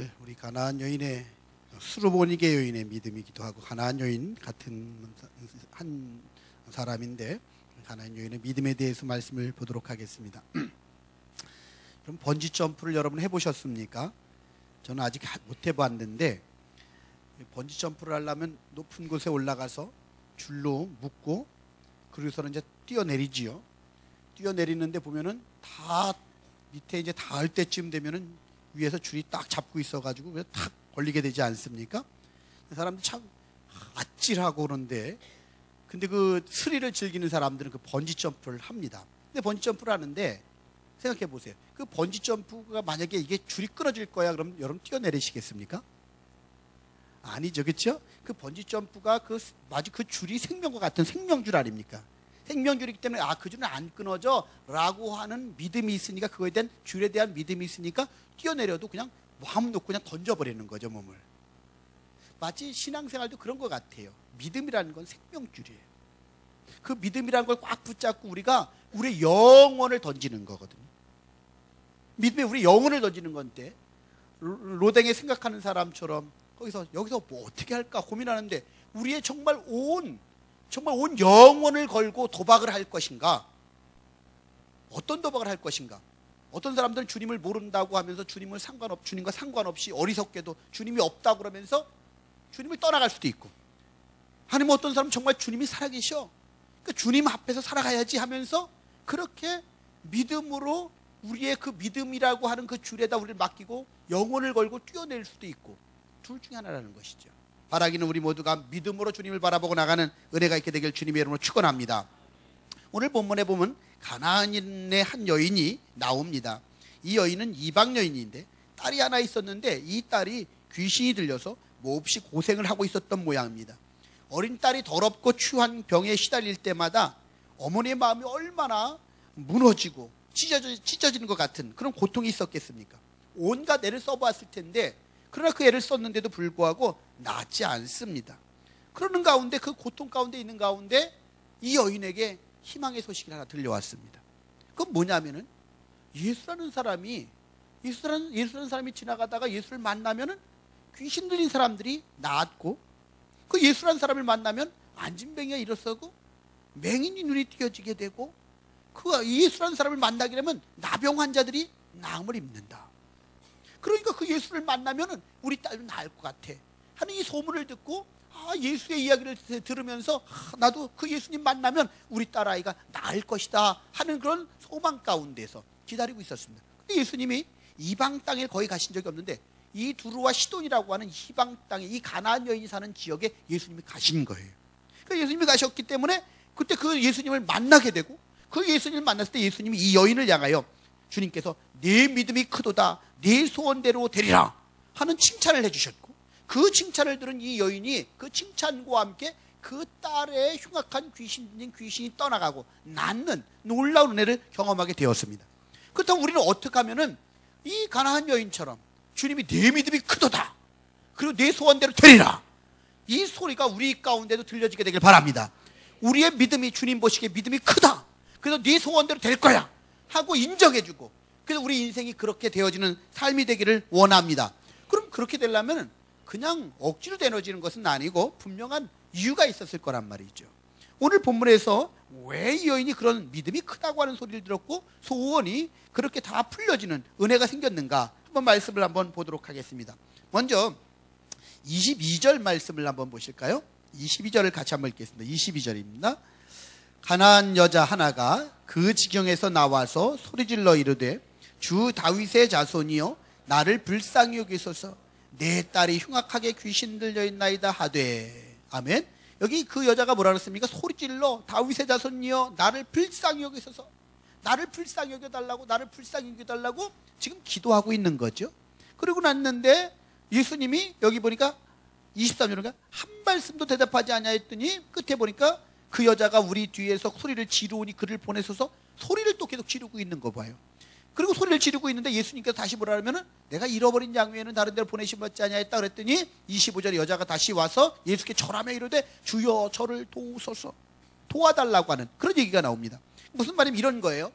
오늘 우리 가나안 여인의 수르보니게 여인의 믿음이기도 하고 가나안 여인 같은 한 사람인데 가나안 여인의 믿음에 대해서 말씀을 보도록 하겠습니다. 그럼 번지 점프를 여러분 해보셨습니까? 저는 아직 못 해봤는데 번지 점프를 하려면 높은 곳에 올라가서 줄로 묶고 그러고서는 이제 뛰어내리지요. 뛰어내리는데 보면은 다 밑에 이제 닿을 때쯤 되면은 위에서 줄이 딱 잡고 있어가지고 그냥 탁 걸리게 되지 않습니까? 사람들이 참 아찔하고 그런데 근데 그 스릴을 즐기는 사람들은 그 번지 점프를 합니다. 근데 번지 점프를 하는데 생각해 보세요. 그 번지 점프가 만약에 이게 줄이 끊어질 거야 그럼 여러분 뛰어내리시겠습니까? 아니죠, 그렇죠? 그 번지 점프가 마치 그 줄이 생명과 같은 생명줄 아닙니까? 생명줄이기 때문에 그 줄은 안 끊어져 라고 하는 믿음이 있으니까 그거에 대한 줄에 대한 믿음이 있으니까 뛰어내려도 그냥 마음 놓고 그냥 던져버리는 거죠, 몸을. 마치 신앙생활도 그런 것 같아요. 믿음이라는 건 생명줄이에요. 그 믿음이라는 걸 꽉 붙잡고 우리가 우리의 영혼을 던지는 거거든요. 믿음에 우리 영혼을 던지는 건데 로댕에 생각하는 사람처럼 여기서 뭐 어떻게 할까 고민하는데 우리의 정말 온 영혼을 걸고 도박을 할 것인가? 어떤 도박을 할 것인가? 어떤 사람들은 주님을 모른다고 하면서 주님과 상관없이 어리석게도 주님이 없다고 그러면서 주님을 떠나갈 수도 있고 아니면 어떤 사람은 정말 주님이 살아계셔. 그러니까 주님 앞에서 살아가야지 하면서 그렇게 믿음으로 우리의 그 믿음이라고 하는 그 줄에다 우리를 맡기고 영혼을 걸고 뛰어낼 수도 있고 둘 중에 하나라는 것이죠. 바라기는 우리 모두가 믿음으로 주님을 바라보고 나가는 은혜가 있게 되길 주님의 이름으로 축원합니다. 오늘 본문에 보면 가나안인의 한 여인이 나옵니다. 이 여인은 이방 여인인데 딸이 하나 있었는데 이 딸이 귀신이 들려서 몹시 고생을 하고 있었던 모양입니다. 어린 딸이 더럽고 추한 병에 시달릴 때마다 어머니의 마음이 얼마나 무너지고 찢어지는 것 같은 그런 고통이 있었겠습니까? 온갖 애를 써보았을 텐데 그러나 그 애를 썼는데도 불구하고 낫지 않습니다. 그러는 가운데 그 고통 가운데 있는 가운데 이 여인에게 희망의 소식이 하나 들려왔습니다. 그건 뭐냐면은 예수라는 사람이 지나가다가 예수를 만나면은 귀신 들린 사람들이 나았고 그 예수라는 사람을 만나면 안진병이가 일어서고 맹인이 눈이 띄어지게 되고 그 예수라는 사람을 만나게 되면 나병 환자들이 나음을 입는다. 그러니까 그 예수를 만나면은 우리 딸은 나을 것 같아 하는 이 소문을 듣고 예수의 이야기를 들으면서 나도 그 예수님 만나면 우리 딸아이가 나을 것이다 하는 그런 소망 가운데서 기다리고 있었습니다. 근데 예수님이 이방 땅에 거의 가신 적이 없는데 이 두루와 시돈이라고 하는 이방 땅에 이 가나안 여인이 사는 지역에 예수님이 가신 거예요. 그러니까 예수님이 가셨기 때문에 그때 그 예수님을 만나게 되고 그 예수님을 만났을 때 예수님이 이 여인을 향하여 주님께서 내 믿음이 크도다 내 소원대로 되리라 하는 칭찬을 해주셨고 그 칭찬을 들은 이 여인이 그 칭찬과 함께 그 딸의 흉악한 귀신이 떠나가고 낫는 놀라운 은혜를 경험하게 되었습니다. 그렇다면 우리는 어떻게 하면은 이 가나안 여인처럼 주님이 내 믿음이 크도다 그리고 내 소원대로 되리라 이 소리가 우리 가운데도 들려지게 되길 바랍니다. 우리의 믿음이 주님 보시기에 믿음이 크다 그래서 네 소원대로 될 거야 하고 인정해주고 그래서 우리 인생이 그렇게 되어지는 삶이 되기를 원합니다. 그럼 그렇게 되려면 그냥 억지로 되어지는 것은 아니고 분명한 이유가 있었을 거란 말이죠. 오늘 본문에서 왜 이 여인이 그런 믿음이 크다고 하는 소리를 들었고 소원이 그렇게 다 풀려지는 은혜가 생겼는가 한번 말씀을 한번 보도록 하겠습니다. 먼저 22절 말씀을 한번 보실까요? 22절을 같이 한번 읽겠습니다. 22절입니다. 가나안 여자 하나가 그 지경에서 나와서 소리질러 이르되 주 다윗의 자손이여 나를 불쌍히 여기소서 내 딸이 흉악하게 귀신 들려 있나이다 하되 아멘. 여기 그 여자가 뭐라 그랬습니까? 소리질러 다윗의 자손이여 나를 불쌍히 여기소서 나를 불쌍히 여겨달라고 지금 기도하고 있는 거죠. 그러고 났는데 예수님이 여기 보니까 23절인가 한 말씀도 대답하지 아니하였더니 끝에 보니까 그 여자가 우리 뒤에서 소리를 지르오니 그를 보내소서 소리를 또 계속 지르고 있는 거 봐요. 그리고 소리를 지르고 있는데 예수님께서 다시 뭐라 하면은 내가 잃어버린 양 외에는 다른 데로 보내심받지 아니하였다 그랬더니 25절에 여자가 다시 와서 예수께 절하며 이르되 주여 저를 도우소서 도와달라고 하는 그런 얘기가 나옵니다. 무슨 말이면 이런 거예요.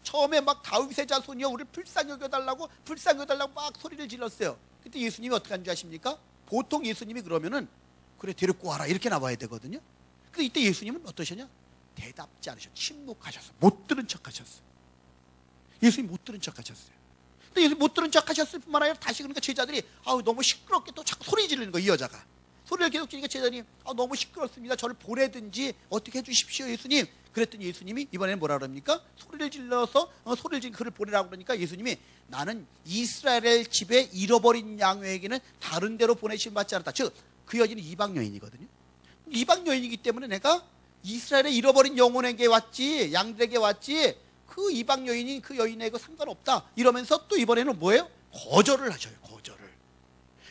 처음에 막 다윗의 자손이여 우리를 불쌍히 여겨달라고 막 소리를 질렀어요. 그때 예수님이 어떻게 한 줄 아십니까? 보통 예수님이 그러면은 그래 데리고 와라 이렇게 나와야 되거든요. 근데 이때 예수님은 어떠셨냐? 대답지 않으셨어요. 침묵하셨어요. 못 들은 척하셨어요. 예수님 못 들은 척하셨어요. 근데 예수님 못 들은 척하셨을 뿐만 아니라 다시 그러니까 제자들이 너무 시끄럽게 또 자꾸 소리 지르는 거예요. 이 여자가 소리를 계속 지르니까 제자들이 너무 시끄럽습니다. 저를 보내든지 어떻게 해주십시오 예수님. 그랬더니 예수님이 이번에는 뭐라 그럽니까? 소리를 질러서 소리를 지른 그를 보내라고 그러니까 예수님이 나는 이스라엘 집에 잃어버린 양에게는 다른 데로 보내심 받지 않았다. 즉 그 여인은 이방 여인이거든요. 이방 여인이기 때문에 내가 이스라엘의 잃어버린 영혼에게 왔지, 양들에게 왔지, 그 이방 여인이 그 여인에게 상관없다 이러면서 또 이번에는 뭐예요? 거절을 하셔요.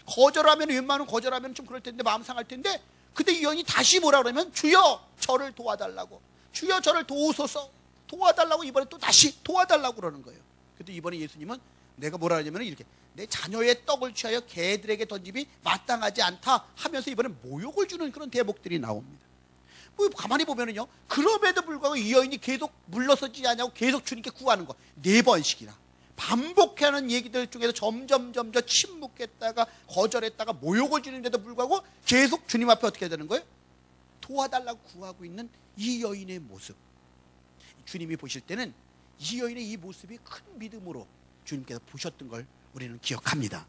거절하면 웬만하면 거절하면 좀 그럴 텐데 마음 상할 텐데, 근데 이 여인이 다시 뭐라 그러면 주여 저를 도와달라고, 주여 저를 도우소서, 도와달라고 이번에 또 다시 도와달라고 그러는 거예요. 근데 이번에 예수님은 내가 뭐라 하냐면 이렇게 내 자녀의 떡을 취하여 개들에게 던짐이 마땅하지 않다 하면서 이번에 모욕을 주는 그런 대목들이 나옵니다. 뭐 가만히 보면은요, 그럼에도 불구하고 이 여인이 계속 물러서지 않냐고 계속 주님께 구하는 거 4번씩이나 반복하는 얘기들 중에서 점점 침묵했다가 거절했다가 모욕을 주는데도 불구하고 계속 주님 앞에 어떻게 해야 되는 거예요? 도와달라고 구하고 있는 이 여인의 모습, 주님이 보실 때는 이 여인의 이 모습이 큰 믿음으로 주님께서 보셨던 걸 우리는 기억합니다.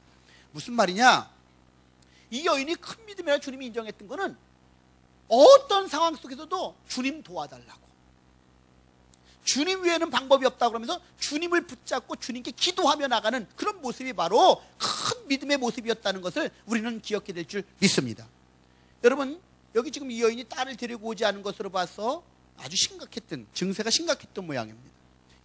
무슨 말이냐? 이 여인이 큰 믿음이라 주님이 인정했던 거는 어떤 상황 속에서도 주님 도와달라고, 주님 외에는 방법이 없다고 그러면서 주님을 붙잡고 주님께 기도하며 나가는 그런 모습이 바로 큰 믿음의 모습이었다는 것을 우리는 기억해야 될 줄 믿습니다. 여러분, 여기 지금 이 여인이 딸을 데리고 오지 않은 것으로 봐서 아주 심각했던, 증세가 심각했던 모양입니다.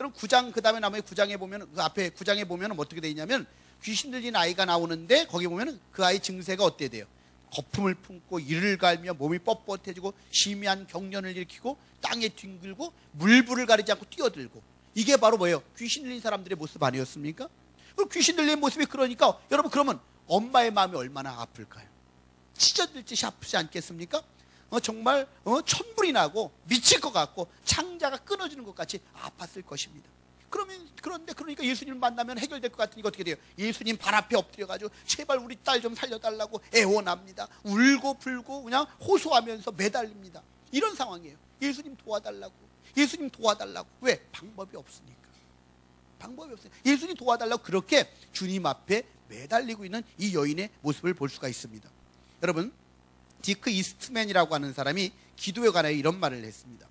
여러분 9장 그 다음에 나머지 9장에 보면, 그 앞에 9장에 보면 어떻게 되어 있냐면 귀신 들린 아이가 나오는데 거기 보면 그 아이 증세가 어때 돼요? 거품을 품고 이를 갈며 몸이 뻣뻣해지고 심한 경련을 일으키고 땅에 뒹굴고 물불을 가리지 않고 뛰어들고, 이게 바로 뭐예요? 귀신 들린 사람들의 모습 아니었습니까? 그럼 귀신 들린 모습이 그러니까 여러분 그러면 엄마의 마음이 얼마나 아플까요? 찢어질 듯이 아프지 않겠습니까? 정말 천불이 나고 미칠 것 같고 창자가 끊어지는 것 같이 아팠을 것입니다. 그러니까 예수님을 만나면 해결될 것 같으니까 어떻게 돼요? 예수님 발 앞에 엎드려가지고 제발 우리 딸 좀 살려달라고 애원합니다. 울고 불고 그냥 호소하면서 매달립니다. 이런 상황이에요. 예수님 도와달라고, 예수님 도와달라고. 왜? 방법이 없으니까. 예수님 도와달라고 그렇게 주님 앞에 매달리고 있는 이 여인의 모습을 볼 수가 있습니다. 여러분, 디크 이스트맨이라고 하는 사람이 기도에 관해 이런 말을 했습니다.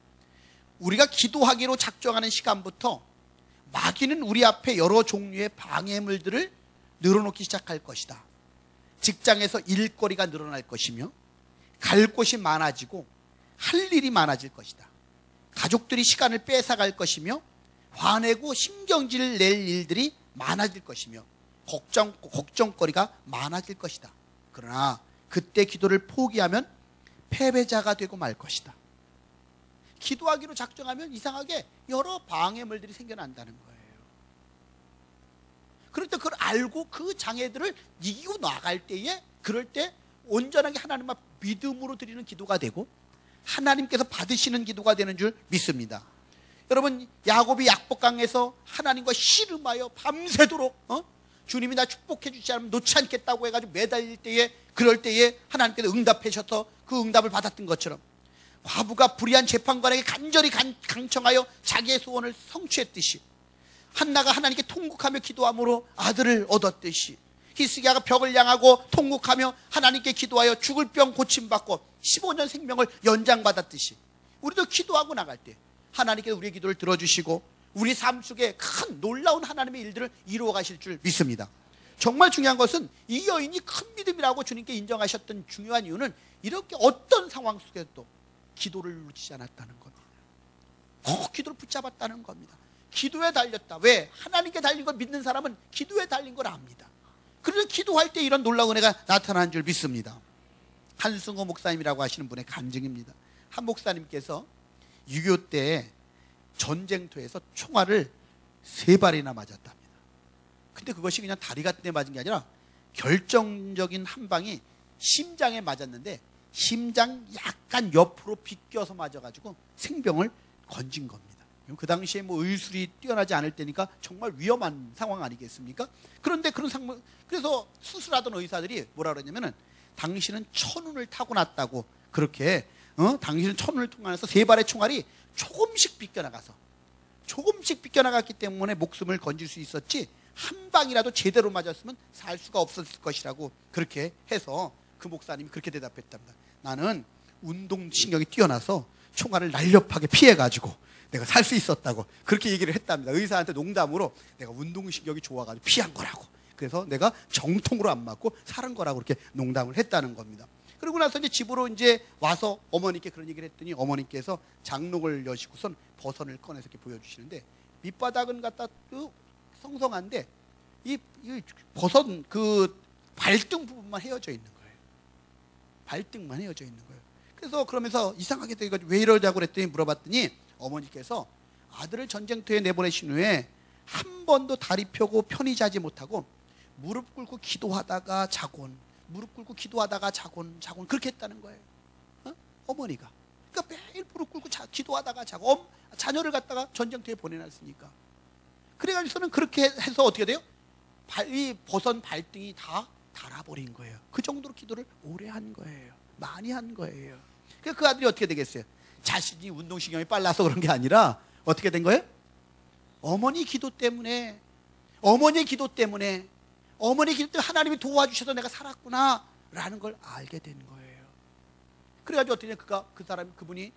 우리가 기도하기로 작정하는 시간부터 마귀는 우리 앞에 여러 종류의 방해물들을 늘어놓기 시작할 것이다. 직장에서 일거리가 늘어날 것이며 갈 곳이 많아지고 할 일이 많아질 것이다. 가족들이 시간을 뺏어갈 것이며 화내고 신경질을 낼 일들이 많아질 것이며 걱정거리가 많아질 것이다. 그러나 그때 기도를 포기하면 패배자가 되고 말 것이다. 기도하기로 작정하면 이상하게 여러 방해물들이 생겨난다는 거예요. 그런데 그걸 알고 그 장애들을 이기고 나갈 때에, 그럴 때 온전하게 하나님 앞 믿음으로 드리는 기도가 되고 하나님께서 받으시는 기도가 되는 줄 믿습니다. 여러분, 야곱이 약복강에서 하나님과 씨름하여 밤새도록 주님이 나 축복해 주지 않으면 놓지 않겠다고 해가지고 매달릴 때에, 그럴 때에 하나님께서 응답하셔서 그 응답을 받았던 것처럼, 과부가 불의한 재판관에게 간절히 강청하여 자기의 소원을 성취했듯이, 한나가 하나님께 통곡하며 기도함으로 아들을 얻었듯이, 히스기야가 벽을 향하고 통곡하며 하나님께 기도하여 죽을 병 고침받고 15년 생명을 연장받았듯이, 우리도 기도하고 나갈 때 하나님께서 우리의 기도를 들어주시고 우리 삶 속에 큰 놀라운 하나님의 일들을 이루어 가실 줄 믿습니다. 정말 중요한 것은 이 여인이 큰 믿음이라고 주님께 인정하셨던 중요한 이유는 이렇게 어떤 상황 속에도 기도를 놓치지 않았다는 겁니다. 기도를 붙잡았다는 겁니다. 기도에 달렸다. 왜? 하나님께 달린 걸 믿는 사람은 기도에 달린 걸 압니다. 그래서 기도할 때 이런 놀라운 은혜가 나타나는 줄 믿습니다. 한승호 목사님이라고 하시는 분의 간증입니다. 한 목사님께서 6.25 때 전쟁터에서 총알을 3발이나 맞았답니다. 근데 그것이 그냥 다리 같은 데 맞은 게 아니라 결정적인 한 방이 심장에 맞았는데 심장 약간 옆으로 비껴서 맞아가지고 생명을 건진 겁니다. 그 당시에 뭐 의술이 뛰어나지 않을 때니까 정말 위험한 상황 아니겠습니까? 그런데 그런 상황, 그래서 수술하던 의사들이 뭐라 그러냐면은 당신은 천운을 타고났다고, 그렇게 당신은 천운을 통해서 세 발의 총알이 조금씩 비껴나갔기 때문에 목숨을 건질 수 있었지, 한 방이라도 제대로 맞았으면 살 수가 없었을 것이라고 그렇게 해서 그 목사님이 그렇게 대답했답니다. 나는 운동신경이 뛰어나서 총알을 날렵하게 피해가지고 내가 살 수 있었다고 그렇게 얘기를 했답니다. 의사한테 농담으로 내가 운동신경이 좋아가지고 피한 거라고, 그래서 내가 정통으로 안 맞고 살은 거라고 그렇게 농담을 했다는 겁니다. 그러고 나서 이제 집으로 이제 와서 어머니께 그런 얘기를 했더니 어머니께서 장롱을 여시고선 버선을 꺼내서 이렇게 보여주시는데, 밑바닥은 갖다 성성한데 이 버선 그 발등 부분만 헤어져 있는 거예요. 발등만 헤어져 있는 거예요. 그래서 그러면서 이상하게 돼가지고 왜 이러냐고 그랬더니 물어봤더니 어머니께서 아들을 전쟁터에 내보내신 후에 한 번도 다리 펴고 편히 자지 못하고 무릎 꿇고 기도하다가 자곤, 무릎 꿇고 기도하다가 자곤 그렇게 했다는 거예요. 어머니가. 그러니까 매일 무릎 꿇고 기도하다가 자고, 자녀를 갖다가 전쟁터에 보내놨으니까. 그래가지고서는 그렇게 해서 어떻게 돼요? 이 버선 발등이 다 닳아버린 거예요. 그 정도로 기도를 오래 한 거예요. 많이 한 거예요. 그러니까 그 아들이 어떻게 되겠어요? 자신이 운동신경이 빨라서 그런 게 아니라 어떻게 된 거예요? 어머니 기도 때문에 하나님이 도와주셔서 내가 살았구나 라는 걸 알게 된 거예요. 그래가지고 어떻게 그분이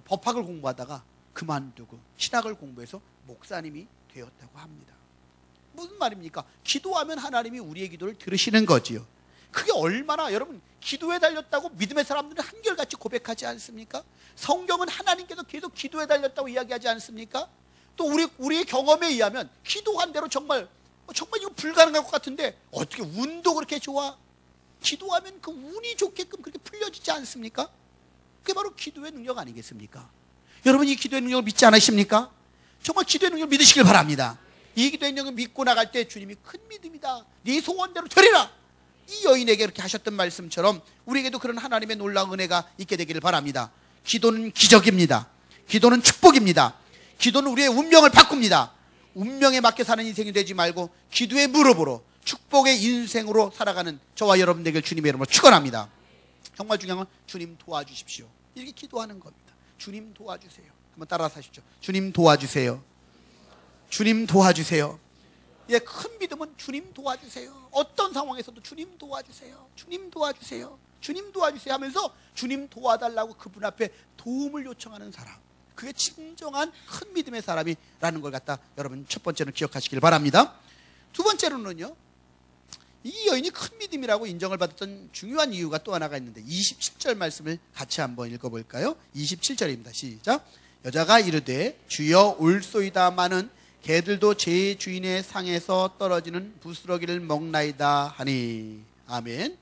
법학을 공부하다가 그만두고 신학을 공부해서 목사님이 되었다고 합니다. 무슨 말입니까? 기도하면 하나님이 우리의 기도를 들으시는 거지요. 그게 얼마나, 여러분, 기도에 달렸다고 믿음의 사람들은 한결같이 고백하지 않습니까? 성경은 하나님께서 계속 기도에 달렸다고 이야기하지 않습니까? 또 우리의 경험에 의하면 기도한 대로 정말 이거 불가능할 것 같은데 어떻게 운도 그렇게 좋아? 기도하면 그 운이 좋게끔 그렇게 풀려지지 않습니까? 그게 바로 기도의 능력 아니겠습니까? 여러분, 이 기도의 능력을 믿지 않으십니까? 정말 기도의 능력을 믿으시길 바랍니다. 이 기도의 능력을 믿고 나갈 때 주님이 큰 믿음이다, 네 소원대로 되리라, 이 여인에게 이렇게 하셨던 말씀처럼 우리에게도 그런 하나님의 놀라운 은혜가 있게 되기를 바랍니다. 기도는 기적입니다. 기도는 축복입니다. 기도는 우리의 운명을 바꿉니다. 운명에 맞게 사는 인생이 되지 말고 기도의 무릎으로 축복의 인생으로 살아가는 저와 여러분 되길 주님의 이름으로 축원합니다. 정말 중요한 건 주님 도와주십시오, 이렇게 기도하는 겁니다. 주님 도와주세요. 한번 따라서 하시죠. 주님 도와주세요. 주님 도와주세요. 예, 큰 믿음은 주님 도와주세요. 어떤 상황에서도 주님 도와주세요. 주님 도와주세요. 주님 도와주세요 하면서 주님 도와달라고 그분 앞에 도움을 요청하는 사람, 그게 진정한 큰 믿음의 사람이라는 걸 갖다 여러분 첫 번째는 기억하시길 바랍니다. 두 번째로는요, 이 여인이 큰 믿음이라고 인정을 받았던 중요한 이유가 또 하나가 있는데 27절 말씀을 같이 한번 읽어볼까요? 27절입니다. 시작. 여자가 이르되 주여 올소이다마는 개들도 제 주인의 상에서 떨어지는 부스러기를 먹나이다 하니. 아멘.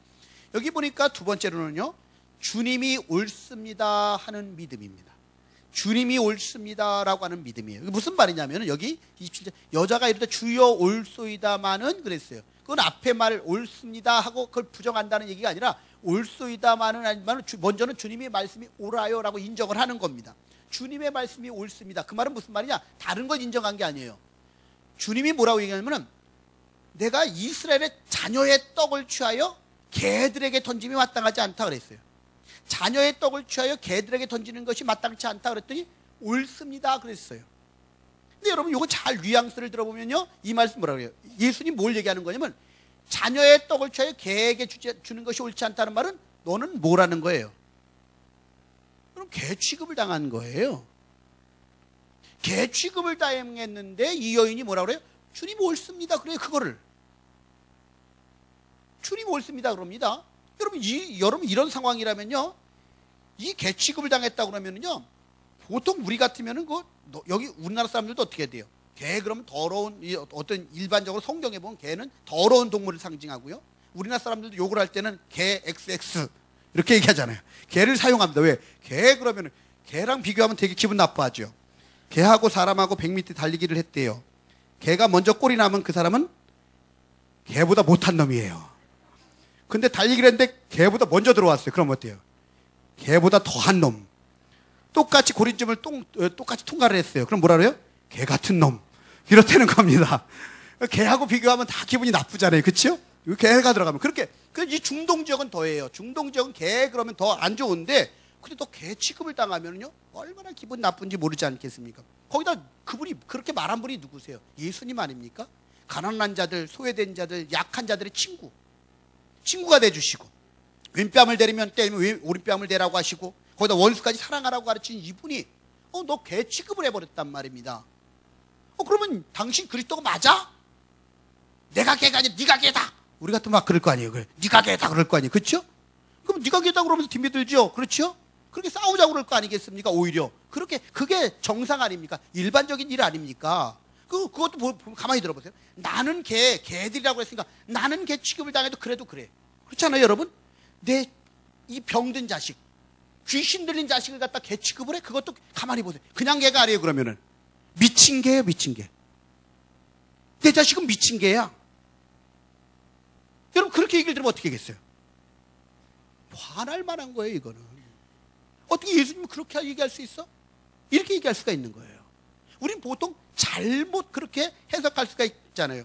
여기 보니까 두 번째로는요, 주님이 옳습니다 하는 믿음입니다. 주님이 옳습니다라고 하는 믿음이에요. 무슨 말이냐면 여기 27절 여자가 이르되 주여 옳소이다마는 그랬어요. 그건 앞에 말 옳습니다 하고 그걸 부정한다는 얘기가 아니라 옳소이다마는 아니면 먼저는 주님의 말씀이 옳아요라고 인정을 하는 겁니다. 주님의 말씀이 옳습니다. 그 말은 무슨 말이냐? 다른 걸 인정한 게 아니에요. 주님이 뭐라고 얘기하냐면 내가 이스라엘의 자녀의 떡을 취하여 개들에게 던짐이 마땅하지 않다 그랬어요. 자녀의 떡을 취하여 개들에게 던지는 것이 마땅치 않다 그랬더니 옳습니다 그랬어요. 근데 여러분 이거 잘 뉘앙스를 들어보면요, 이 말씀 뭐라고 해요? 예수님 뭘 얘기하는 거냐면 자녀의 떡을 취하여 개에게 주는 것이 옳지 않다는 말은 너는 뭐라는 거예요? 그럼 개 취급을 당한 거예요. 개 취급을 당했는데 이 여인이 뭐라고 그래요? 주님 옳습니다. 그래요. 그거를 주님 옳습니다 그럽니다. 여러분 이런 상황이라면요, 이 개 취급을 당했다 그러면요, 보통 우리 같으면은 여기 우리나라 사람들도 어떻게 돼요? 개 그러면 더러운, 어떤 일반적으로 성경에 보면 개는 더러운 동물을 상징하고요. 우리나라 사람들도 욕을 할 때는 개 XX 이렇게 얘기하잖아요. 개를 사용합니다. 왜? 개 그러면 개랑 비교하면 되게 기분 나빠하죠. 개하고 사람하고 100m 달리기를 했대요. 개가 먼저 꼴이 나면 그 사람은 개보다 못한 놈이에요. 근데 달리기를 했는데 개보다 먼저 들어왔어요. 그럼 어때요? 개보다 더한 놈. 똑같이 고린점을 똑같이 통과를 했어요. 그럼 뭐라 그래요? 개 같은 놈. 이렇다는 겁니다. 개하고 비교하면 다 기분이 나쁘잖아요. 그렇죠? 개가 들어가면 그렇게 이 중동 지역은 더해요. 중동 지역은 개 그러면 더 안 좋은데 근데 또 개 취급을 당하면요 얼마나 기분 나쁜지 모르지 않겠습니까? 거기다 그분이 그렇게 말한 분이 누구세요? 예수님 아닙니까? 가난한 자들, 소외된 자들, 약한 자들의 친구가 돼주시고 왼뺨을 때리면 오른뺨을 대라고 하시고 거기다 원수까지 사랑하라고 가르친 이분이 너 개 취급을 해버렸단 말입니다. 그러면 당신 그리스도가 맞아? 내가 개가 아니라 네가 개다. 우리 같으면 막 그럴 거 아니에요. 그래. 네가 개다 그럴 거 아니에요. 그렇죠? 그럼 네가 개다 그러면서 뒷미들죠. 그렇죠? 그렇게 싸우자고 그럴 거 아니겠습니까? 오히려 그게 정상 아닙니까? 일반적인 일 아닙니까? 그것도 가만히 들어보세요. 나는 개들이라고 했으니까 나는 개 취급을 당해도 그래도 그래. 그렇잖아요, 여러분? 내 이 병든 자식, 귀신 들린 자식을 갖다 개 취급을 해? 그것도 가만히 보세요. 그냥 개가 아니에요, 그러면은. 미친 개예요, 미친 개. 내 자식은 미친 개야. 여러분, 그렇게 얘기를 들으면 어떻게 하겠어요? 화날 만한 거예요, 이거는. 어떻게 예수님이 그렇게 얘기할 수 있어? 이렇게 얘기할 수가 있는 거예요. 우린 보통 잘못 그렇게 해석할 수가 있잖아요.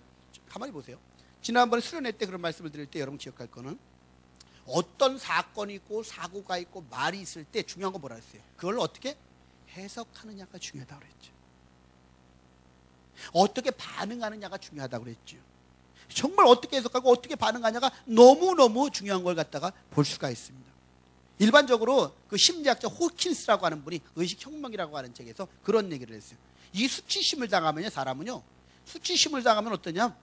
가만히 보세요. 지난번에 수련회 때 그런 말씀을 드릴 때 여러분 기억할 거는 어떤 사건이 있고 사고가 있고 말이 있을 때 중요한 건 뭐라 했어요? 그걸 어떻게 해석하느냐가 중요하다고 그랬죠. 어떻게 반응하느냐가 중요하다고 그랬죠. 정말 어떻게 해석하고 어떻게 반응하냐가 너무너무 중요한 걸 갖다가 볼 수가 있습니다. 일반적으로 그 심리학자 호킨스라고 하는 분이 의식혁명이라고 하는 책에서 그런 얘기를 했어요. 이 수치심을 당하면요, 사람은요, 수치심을 당하면 어떠냐?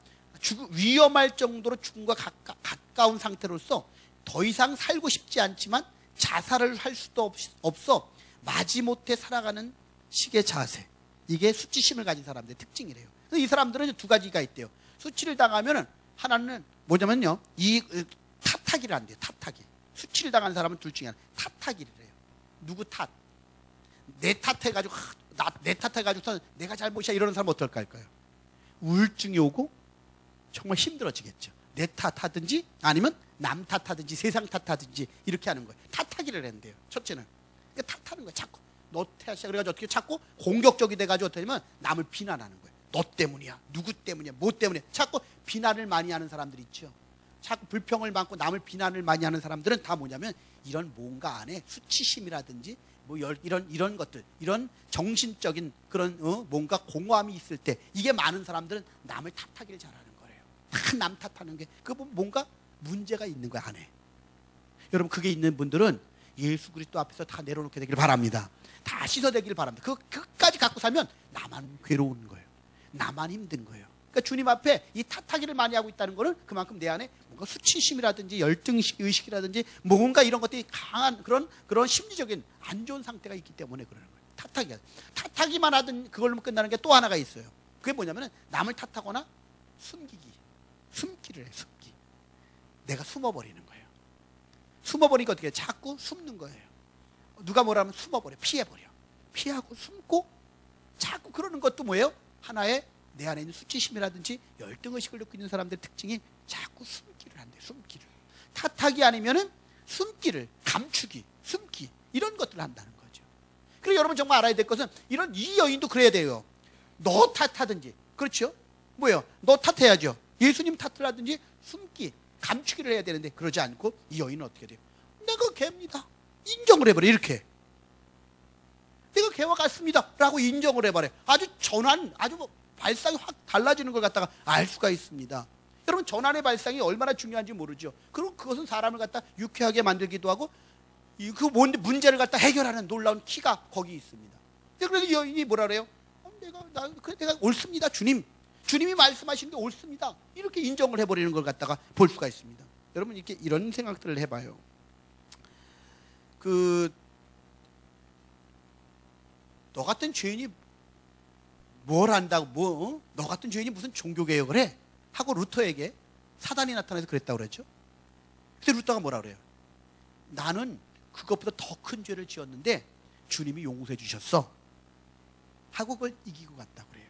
위험할 정도로 죽음과 가까운 상태로서 더 이상 살고 싶지 않지만 자살을 할 수도 없어 마지못해 살아가는 식의 자세. 이게 수치심을 가진 사람들의 특징이래요. 이 사람들은 두 가지가 있대요. 수치를 당하면은 하나는 뭐냐면요, 이 탓하기를 한대요. 탓하기. 수치를 당한 사람은 둘 중에 하나. 탓하기를 해요. 누구 탓? 내 탓해가지고 내 탓해가지고서 내가 잘못이야 이러는 사람 어떨까 할까요? 우울증이 오고 정말 힘들어지겠죠. 내 탓하든지 아니면 남 탓하든지 세상 탓하든지 이렇게 하는 거예요. 탓하기를 한대요. 첫째는 탓하는 거예요. 자꾸 너 탓이야 그래가지고 어떻게 자꾸 공격적이 돼가지고 어떻게 하면 남을 비난하는 거예요. 너 때문이야, 누구 때문이야, 뭐 때문에 자꾸 비난을 많이 하는 사람들 있죠. 자꾸 불평을 많고 남을 비난을 많이 하는 사람들은 다 뭐냐면 이런 뭔가 안에 수치심이라든지 뭐 이런 것들, 이런 정신적인 그런 뭔가 공허함이 있을 때 이게 많은 사람들은 남을 탓하기를 잘하는 거예요. 다 남 탓하는 게 그 뭔가 문제가 있는 거야 안에. 여러분 그게 있는 분들은 예수 그리스도 앞에서 다 내려놓게 되길 바랍니다. 다 씻어내길 바랍니다. 그까지 갖고 살면 나만 괴로운 거예요. 나만 힘든 거예요. 그러니까 주님 앞에 이 탓하기를 많이 하고 있다는 거는 그만큼 내 안에 뭔가 수치심이라든지 열등의식이라든지 뭔가 이런 것들이 강한 그런 심리적인 안 좋은 상태가 있기 때문에 그러는 거예요. 탓하기만 하든 그걸로 끝나는 게 또 하나가 있어요. 그게 뭐냐면 남을 탓하거나 숨기를 해. 숨기. 내가 숨어버리는 거예요. 숨어버리니까 어떻게 해요? 자꾸 숨는 거예요. 누가 뭐라면 숨어버려. 피해버려. 피하고 숨고 자꾸 그러는 것도 뭐예요? 하나의 내 안에 있는 수치심이라든지 열등의식을 느끼는 있는 사람들의 특징이 자꾸 숨기를 한대요. 숨기를. 탓하기 아니면은 숨기를, 감추기, 숨기 이런 것들을 한다는 거죠. 그리고 여러분 정말 알아야 될 것은 이 여인도 그래야 돼요. 너 탓하든지, 그렇죠? 뭐예요? 너 탓해야죠. 예수님 탓을 하든지 숨기, 감추기를 해야 되는데 그러지 않고 이 여인은 어떻게 돼요? 내가 개입니다. 인정을 해버려. 이렇게. 내가 개와 같습니다. 라고 인정을 해버려. 아주 발상이 확 달라지는 걸 갖다가 알 수가 있습니다. 여러분 전환의 발상이 얼마나 중요한지 모르죠. 그리고 그것은 사람을 갖다 유쾌하게 만들기도 하고 그 문제를 갖다 해결하는 놀라운 키가 거기 있습니다. 그래서 이 여인이 뭐라 그래요? 내가 옳습니다. 주님이 말씀하신 게 옳습니다. 이렇게 인정을 해버리는 걸 갖다가 볼 수가 있습니다. 여러분 이렇게 이런 생각들을 해봐요. 너 같은 죄인이 뭘 한다고 너 같은 죄인이 무슨 종교개혁을 해? 하고 루터에게 사단이 나타나서 그랬다고 그랬죠. 근데 루터가 뭐라 그래요? 나는 그것보다 더 큰 죄를 지었는데 주님이 용서해 주셨어 하고 그걸 이기고 갔다고 그래요.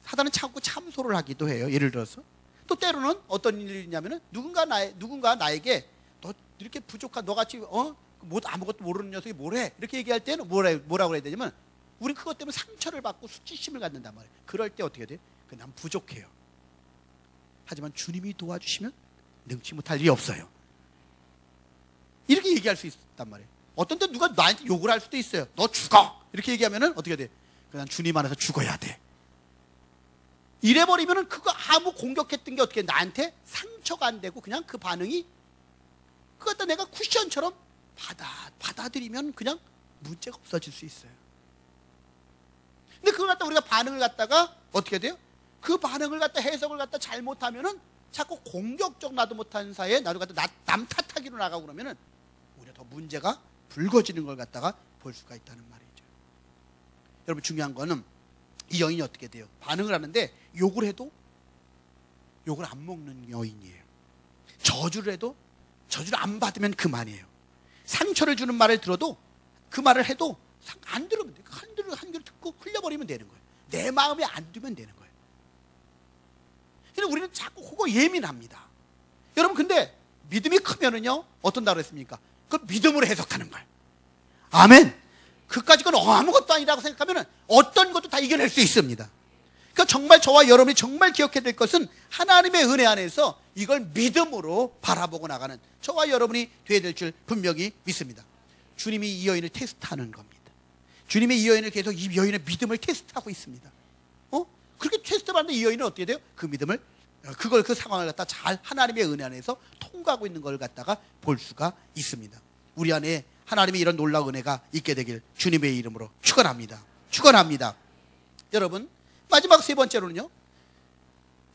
사단은 자꾸 참소를 하기도 해요. 예를 들어서 또 때로는 어떤 일이 있냐면은 누군가 나에게 너 이렇게 부족한 너같이 아무것도 모르는 녀석이 뭐래? 이렇게 얘기할 때는 뭐라고 해야 되냐면 우린 그것 때문에 상처를 받고 수치심을 갖는단 말이에요. 그럴 때 어떻게 돼? 난 부족해요. 하지만 주님이 도와주시면 능치 못할 일이 없어요. 이렇게 얘기할 수 있단 말이에요. 어떤 때 누가 나한테 욕을 할 수도 있어요. 너 죽어! 이렇게 얘기하면은 어떻게 돼? 그냥 주님 안에서 죽어야 돼. 이래버리면은 그거 아무 공격했던 게 어떻게 나한테 상처가 안 되고 그냥 그 반응이 그거 갖다 내가 쿠션처럼 받아들이면 그냥 문제가 없어질 수 있어요. 근데 그걸 갖다 우리가 반응을 갖다가 어떻게 돼요? 그 반응을 갖다 해석을 갖다 잘못하면은 자꾸 공격적 나도 못하는 사이에 나도 갖다 남 탓하기로 나가고 그러면은 오히려 더 문제가 불거지는 걸 갖다가 볼 수가 있다는 말이죠. 여러분 중요한 거는 이 여인이 어떻게 돼요? 반응을 하는데 욕을 해도 욕을 안 먹는 여인이에요. 저주를 해도 저주를 안 받으면 그만이에요. 상처를 주는 말을 들어도 그 말을 해도 안 들으면 돼요. 한 귀로 듣고 흘려버리면 되는 거예요. 내 마음에 안 두면 되는 거예요. 근데 우리는 자꾸 그거 예민합니다. 여러분 근데 믿음이 크면은요 어떤다고 그랬습니까? 그걸 믿음으로 해석하는 거예요. 아멘. 그까짓 건 아무것도 아니라고 생각하면은 어떤 것도 다 이겨낼 수 있습니다. 그러니까 정말 저와 여러분이 정말 기억해야 될 것은 하나님의 은혜 안에서 이걸 믿음으로 바라보고 나가는 저와 여러분이 되어야 될 줄 분명히 믿습니다. 주님이 이 여인을 테스트하는 겁니다. 주님이 이 여인을 계속 이 여인의 믿음을 테스트하고 있습니다. 그렇게 테스트받는데 이 여인은 어떻게 돼요? 그 믿음을 그 상황을 갖다 잘 하나님의 은혜 안에서 통과하고 있는 걸 갖다가 볼 수가 있습니다. 우리 안에 하나님의 이런 놀라운 은혜가 있게 되길 주님의 이름으로 축원합니다. 축원합니다. 여러분 마지막 세 번째로는요.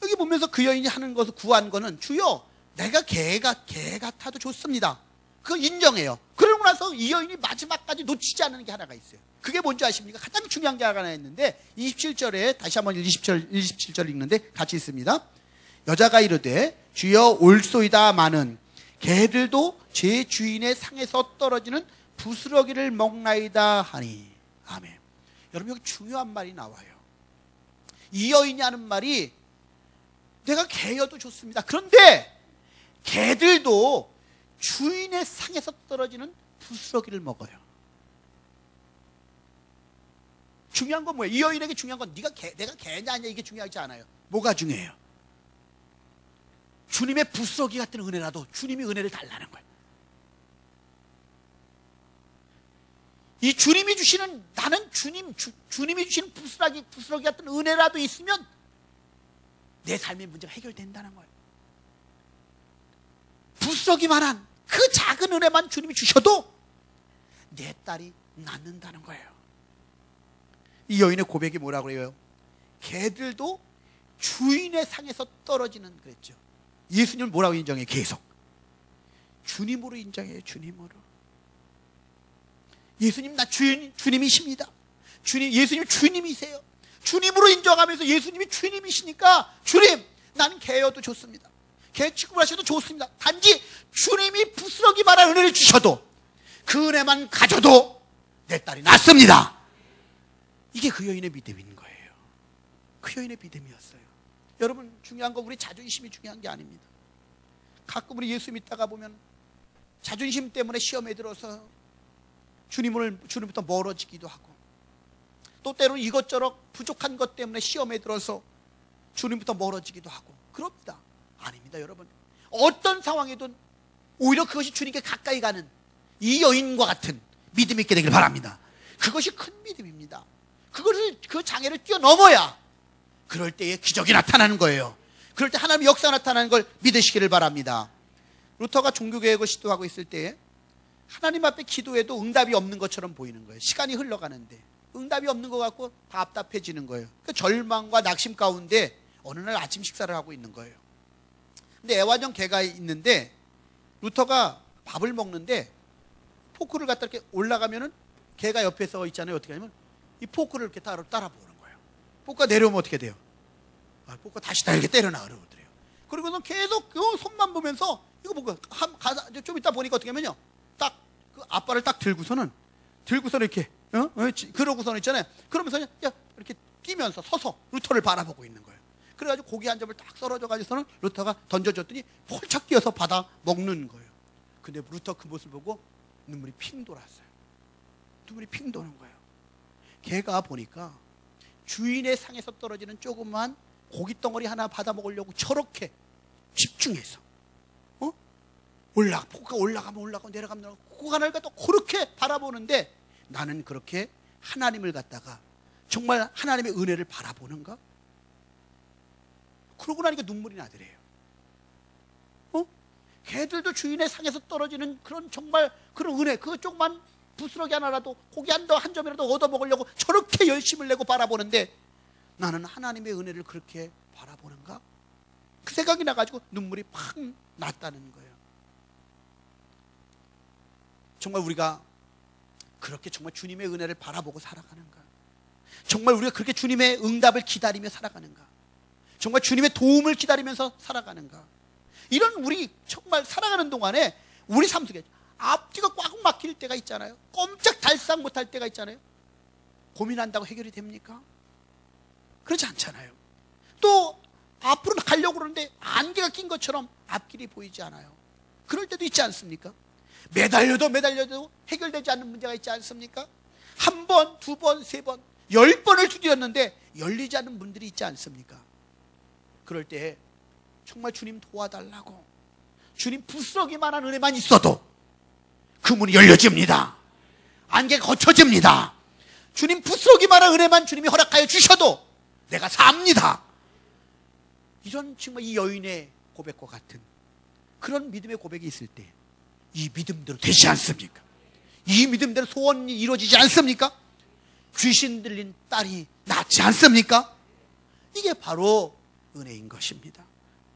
여기 보면서 그 여인이 하는 것을 구한 거는 주여 내가 개 같아도 좋습니다. 그거 인정해요. 그러고 나서 이 여인이 마지막까지 놓치지 않는 게 하나가 있어요. 그게 뭔지 아십니까? 가장 중요한 게 하나 있는데 27절에 다시 한번 27절 읽는데 같이 있습니다. 여자가 이르되 주여 올소이다마는 개들도 제 주인의 상에서 떨어지는 부스러기를 먹나이다 하니. 아멘. 여러분 여기 중요한 말이 나와요. 이 여인이 하는 말이 내가 개여도 좋습니다. 그런데 개들도 주인의 상에서 떨어지는 부스러기를 먹어요. 중요한 건 뭐예요? 이 여인에게 중요한 건 내가 개냐 아니냐 이게 중요하지 않아요. 뭐가 중요해요? 주님의 부스러기 같은 은혜라도 주님이 은혜를 달라는 거예요. 이 주님이 주시는 나는 주님이 주시는 부스러기 같은 은혜라도 있으면 내 삶의 문제가 해결된다는 거예요. 부스러기만한 그 작은 은혜만 주님이 주셔도 내 딸이 낫는다는 거예요. 이 여인의 고백이 뭐라고 그래요? 개들도 주인의 상에서 떨어지는 그랬죠. 예수님을 뭐라고 인정해요? 계속 주님으로 인정해요. 주님으로. 예수님 나 주님이십니다. 예수님 주님이세요. 주님으로 인정하면서 예수님이 주님이시니까 주님 나는 개여도 좋습니다. 개 취급을 하셔도 좋습니다. 단지 주님이 부스러기만한 은혜를 주셔도 그 은혜만 가져도 내 딸이 낫습니다. 이게 그 여인의 믿음인 거예요. 그 여인의 믿음이었어요. 여러분 중요한 건 우리 자존심이 중요한 게 아닙니다. 가끔 우리 예수 믿다가 보면 자존심 때문에 시험에 들어서 주님부터 멀어지기도 하고 또 때로는 이것저것 부족한 것 때문에 시험에 들어서 주님부터 멀어지기도 하고 그럽니다. 아닙니다. 여러분 어떤 상황에든 오히려 그것이 주님께 가까이 가는 이 여인과 같은 믿음이 있게 되길 바랍니다. 그것이 큰 믿음입니다. 그 장애를 뛰어넘어야 그럴 때에 기적이 나타나는 거예요. 그럴 때 하나님의 역사가 나타나는 걸 믿으시기를 바랍니다. 루터가 종교개혁을 시도하고 있을 때 하나님 앞에 기도해도 응답이 없는 것처럼 보이는 거예요. 시간이 흘러가는데 응답이 없는 것 같고 답답해지는 거예요. 그 절망과 낙심 가운데 어느 날 아침 식사를 하고 있는 거예요. 근데 애완용 개가 있는데 루터가 밥을 먹는데 포크를 갖다 이렇게 올라가면은 개가 옆에 서 있잖아요. 어떻게 하냐면 이 포크를 이렇게 따라보는 거예요. 포크가 내려오면 어떻게 돼요? 포크가 다시 다 이렇게 때려 나가더래요. 그리고는 계속 그 손만 보면서 이거 보고 좀 이따 보니까 어떻게 하면요. 딱 그 앞발을 딱 들고서는 이렇게 그러고서는 있잖아요. 그러면서 이렇게 뛰면서 서서 루터를 바라보고 있는 거예요. 그래가지고 고기 한 점을 딱 썰어줘가지고서는 루터가 던져줬더니 폴착 뛰어서 받아 먹는 거예요. 근데 루터 그 모습을 보고 눈물이 핑 돌았어요. 눈물이 핑 도는 거예요. 걔가 보니까 주인의 상에서 떨어지는 조그만 고깃덩어리 하나 받아 먹으려고 저렇게 집중해서 폭가 올라가면 올라가고 내려가면 구간을 갖다 그렇게 바라보는데, 나는 그렇게 하나님을 갖다가 정말 하나님의 은혜를 바라보는가? 그러고 나니까 눈물이 나더래요. 걔들도 주인의 상에서 떨어지는 그런 정말 그런 은혜, 그 조그만 부스러기 하나라도 고기 한 점이라도 얻어 먹으려고 저렇게 열심을 내고 바라보는데, 나는 하나님의 은혜를 그렇게 바라보는가? 그 생각이 나가지고 눈물이 팍 났다는 거예요. 정말 우리가 그렇게 정말 주님의 은혜를 바라보고 살아가는가? 정말 우리가 그렇게 주님의 응답을 기다리며 살아가는가? 정말 주님의 도움을 기다리면서 살아가는가? 이런 우리 정말 살아가는 동안에 우리 삶 속에 앞뒤가 꽉 막힐 때가 있잖아요. 꼼짝 달싹 못할 때가 있잖아요. 고민한다고 해결이 됩니까? 그렇지 않잖아요. 또 앞으로 가려고 그러는데 안개가 낀 것처럼 앞길이 보이지 않아요. 그럴 때도 있지 않습니까? 매달려도 해결되지 않는 문제가 있지 않습니까? 한 번, 두 번, 세 번, 10번을 두드렸는데 열리지 않는 분들이 있지 않습니까? 그럴 때 정말 주님 도와달라고, 주님 부스러기만한 은혜만 있어도 그 문이 열려집니다. 안개가 거쳐집니다. 주님 부스러기만한 은혜만 주님이 허락하여 주셔도 내가 삽니다. 이런 정말 이 여인의 고백과 같은 그런 믿음의 고백이 있을 때 이 믿음대로 되지 않습니까? 이 믿음대로 소원이 이루어지지 않습니까? 귀신 들린 딸이 낫지 않습니까? 이게 바로 은혜인 것입니다.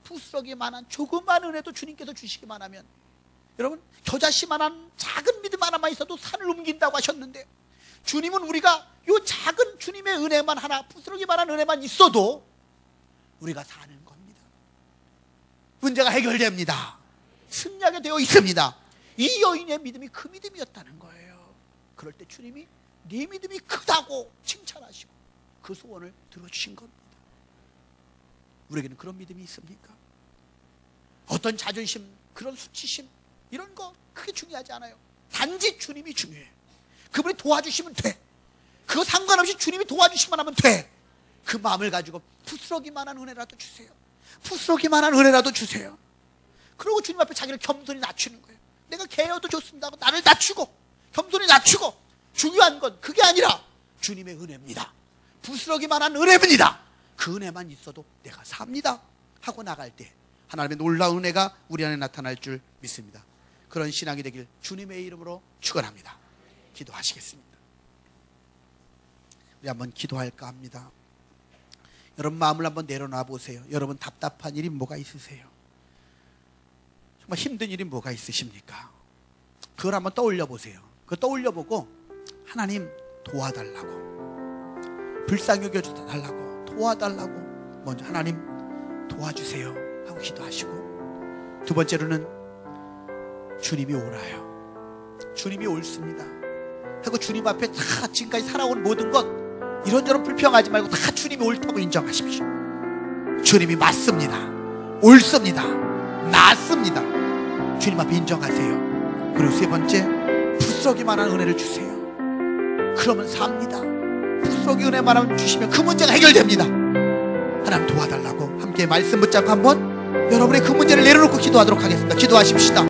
부스러기만한 조그만 은혜도 주님께서 주시기만 하면, 여러분 겨자씨만한 작은 믿음 하나만 있어도 산을 옮긴다고 하셨는데, 주님은 우리가 이 작은 주님의 은혜만 하나, 부스러기만한 은혜만 있어도 우리가 사는 겁니다. 문제가 해결됩니다. 승리하게 되어 있습니다. 이 여인의 믿음이 그 믿음이었다는 거예요. 그럴 때 주님이 네 믿음이 크다고 칭찬하시고 그 소원을 들어주신 겁니다. 우리에게는 그런 믿음이 있습니까? 어떤 자존심, 그런 수치심 이런 거 크게 중요하지 않아요. 단지 주님이 중요해요. 그분이 도와주시면 돼. 그거 상관없이 주님이 도와주시기만 하면 돼. 그 마음을 가지고 부스러기만한 은혜라도 주세요. 부스러기만한 은혜라도 주세요. 그리고 주님 앞에 자기를 겸손히 낮추는 거예요. 내가 개여도 좋습니다 하고 나를 낮추고 겸손히 낮추고, 중요한 건 그게 아니라 주님의 은혜입니다. 부스러기만한 은혜입니다. 그 은혜만 있어도 내가 삽니다 하고 나갈 때 하나님의 놀라운 은혜가 우리 안에 나타날 줄 믿습니다. 그런 신앙이 되길 주님의 이름으로 축원합니다. 기도하시겠습니다. 우리 한번 기도할까 합니다. 여러분 마음을 한번 내려놔 보세요. 여러분 답답한 일이 뭐가 있으세요? 정말 힘든 일이 뭐가 있으십니까? 그걸 한번 떠올려 보세요. 그거 떠올려 보고 하나님 도와달라고, 불쌍히 여겨달라고, 도와달라고 먼저 하나님 도와주세요 하고 기도하시고, 두 번째로는 주님이 오라요. 주님이 옳습니다 하고 주님 앞에 다 지금까지 살아온 모든 것 이런저런 불평하지 말고 다 주님이 옳다고 인정하십시오. 주님이 맞습니다. 옳습니다. 낫습니다. 주님 앞에 인정하세요. 그리고 세 번째, 부스러기만한 은혜를 주세요. 그러면 삽니다. 부스러기 은혜만 주시면 그 문제가 해결됩니다. 하나님 도와달라고 함께 말씀 붙잡고 한번 여러분의 그 문제를 내려놓고 기도하도록 하겠습니다. 기도하십시다.